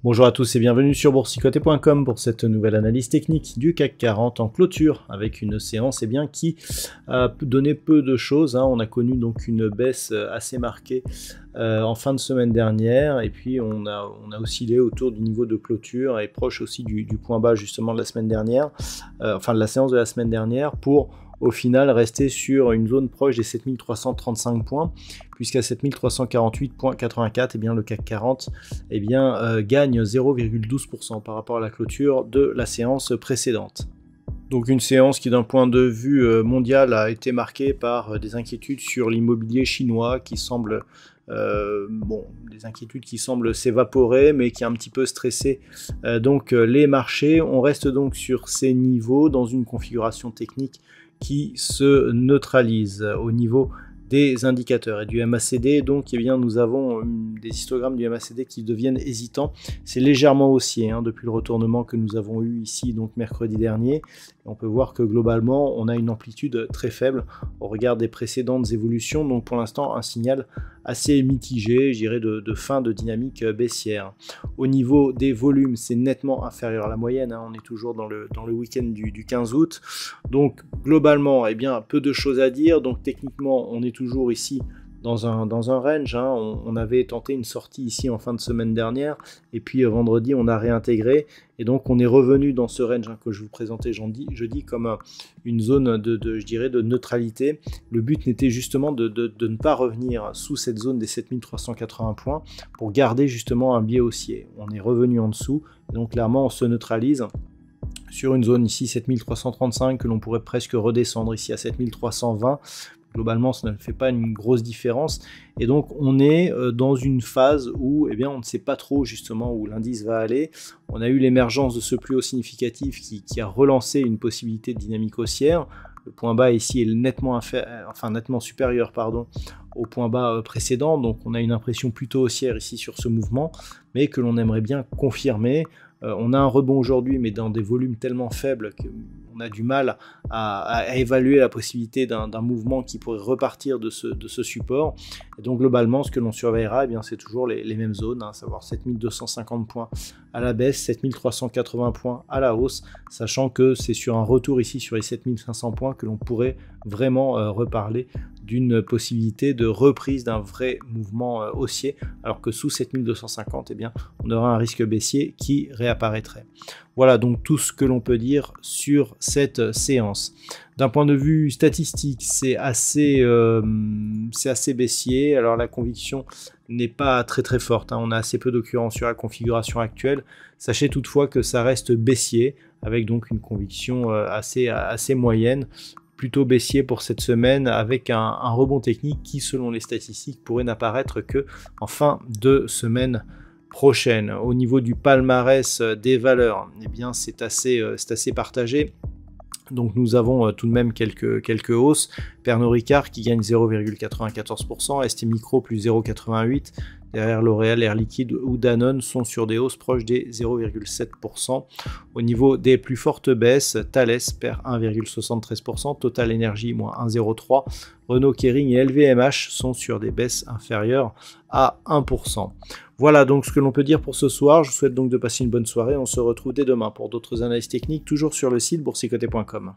Bonjour à tous et bienvenue sur boursicoté.com pour cette nouvelle analyse technique du CAC 40 en clôture avec une séance qui a donné peu de choses. On a connu donc une baisse assez marquée en fin de semaine dernière et puis on a oscillé autour du niveau de clôture et proche aussi du point bas justement de la semaine dernière, enfin de la séance de la semaine dernière, pour au final rester sur une zone proche des 7335 points, puisqu'à 7348,84, le CAC 40 gagne 0,12% par rapport à la clôture de la séance précédente. Donc une séance qui d'un point de vue mondial a été marquée par des inquiétudes sur l'immobilier chinois qui semble des inquiétudes qui semblent s'évaporer mais qui a un petit peu stressé les marchés. On reste donc sur ces niveaux dans une configuration technique qui se neutralise au niveau des indicateurs et du MACD. Donc nous avons des histogrammes du MACD qui deviennent hésitants. C'est légèrement haussier depuis le retournement que nous avons eu ici donc mercredi dernier. Et on peut voir que globalement on a une amplitude très faible au regard des précédentes évolutions. Donc pour l'instant un signal assez mitigé, je dirais de fin de dynamique baissière. Au niveau des volumes, c'est nettement inférieur à la moyenne. On est toujours dans le week-end du 15 août. Donc globalement, peu de choses à dire. Donc techniquement, on est toujours ici dans un range. On avait tenté une sortie ici en fin de semaine dernière et puis vendredi on a réintégré et donc on est revenu dans ce range que je vous présentais jeudi comme une zone de neutralité. Le but n'était justement de ne pas revenir sous cette zone des 7380 points pour garder justement un biais haussier. On est revenu en dessous et donc clairement on se neutralise sur une zone ici 7335 que l'on pourrait presque redescendre ici à 7320. Globalement, ça ne fait pas une grosse différence. Et donc, on est dans une phase où on ne sait pas trop justement où l'indice va aller. On a eu l'émergence de ce plus haut significatif qui a relancé une possibilité de dynamique haussière. Le point bas ici est nettement supérieur au point bas précédent. Donc, on a une impression plutôt haussière ici sur ce mouvement, mais que l'on aimerait bien confirmer. On a un rebond aujourd'hui, mais dans des volumes tellement faibles qu'on a du mal à évaluer la possibilité d'un mouvement qui pourrait repartir de ce support. Et donc globalement, ce que l'on surveillera, c'est toujours les mêmes zones, à savoir 7250 points à la baisse, 7380 points à la hausse, sachant que c'est sur un retour ici sur les 7500 points que l'on pourrait vraiment reparler d'une possibilité de reprise d'un vrai mouvement haussier, alors que sous 7250, on aura un risque baissier qui réapparaîtrait. Voilà donc tout ce que l'on peut dire sur cette séance. D'un point de vue statistique, c'est assez baissier. Alors la conviction n'est pas très forte. On a assez peu d'occurrences sur la configuration actuelle. Sachez toutefois que ça reste baissier, avec donc une conviction assez moyenne. Plutôt baissier pour cette semaine avec un rebond technique qui, selon les statistiques, pourrait n'apparaître que en fin de semaine prochaine. Au niveau du palmarès des valeurs, c'est assez partagé. Donc nous avons tout de même quelques hausses. Pernod Ricard qui gagne 0,94%, ST Micro plus 0,88%. Derrière L'Oréal, Air Liquide ou Danone sont sur des hausses proches des 0,7%. Au niveau des plus fortes baisses, Thales perd 1,73%, Total Energy moins 1,03%, Renault, Kering et LVMH sont sur des baisses inférieures à 1%. Voilà donc ce que l'on peut dire pour ce soir. Je vous souhaite donc de passer une bonne soirée. On se retrouve dès demain pour d'autres analyses techniques, toujours sur le site boursicoté.com.